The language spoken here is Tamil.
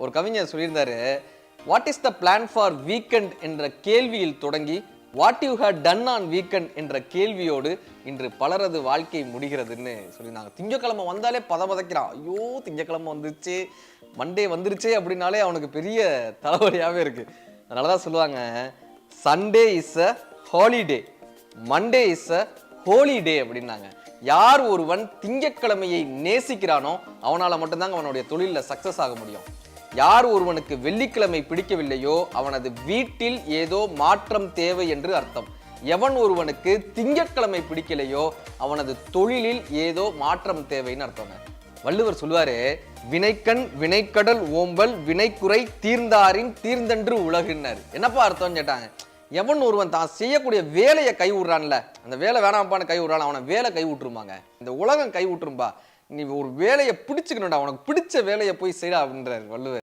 ஒரு கவிஞர் சொல்லியிருந்தாரு, what is the plan for weekend என்ற கேள்வியில் தொடங்கி what you had done on weekend என்ற கேள்வியோடு இன்று பலரது வாழ்க்கை முடிகிறதுன்னு சொல்லியிருந்தாங்க. திங்கக்கிழமை வந்தாலே பதபதைக்கிறான். ஐயோ திங்கக்கிழமை வந்துருச்சு, மண்டே வந்துருச்சே அப்படின்னாலே அவனுக்கு பெரிய தலைவலியாகவே இருக்கு. அதனால தான் சொல்லுவாங்க, Sunday is a holiday, Monday is a holiday அப்படின்னாங்க. யார் ஒருவன் திங்கட்கிழமையை நேசிக்கிறானோ அவனால மட்டும்தாங்க அவனுடைய தொழிலில் சக்சஸ் ஆக முடியும். யார் ஒருவனுக்கு வெள்ளிக்கிழமை பிடிக்கவில்லையோ அவனது வீட்டில் ஏதோ மாற்றம் தேவை என்று அர்த்தம். எவன் ஒருவனுக்கு திங்கட்கிழமை பிடிக்கலையோ அவனது தொழிலில் ஏதோ மாற்றம் தேவைன்னு அர்த்தங்க. வள்ளுவர் சொல்லுவாரு, வினைக்கண் வினைக்கடல் ஓம்பல் வினைக்குறை தீர்ந்தாரின் தீர்ந்தன்று உலகுன்னாரு. என்னப்பா அர்த்தம் கேட்டாங்க. எவன் ஒருவன் தான் செய்யக்கூடிய வேலையை கை விடுறான்ல, அந்த வேலை வேணாம்ப்பான்னு கை விடுறான், அவனை வேலை கை விட்டுருமாங்க. இந்த உலகம் கை விட்டுரும்பா. நீ ஒரு வேலையை பிடிச்சுக்கணும்டா, உனக்கு பிடிச்ச வேலையை போய் செய்யடா அப்படின்றாரு வள்ளுவர்.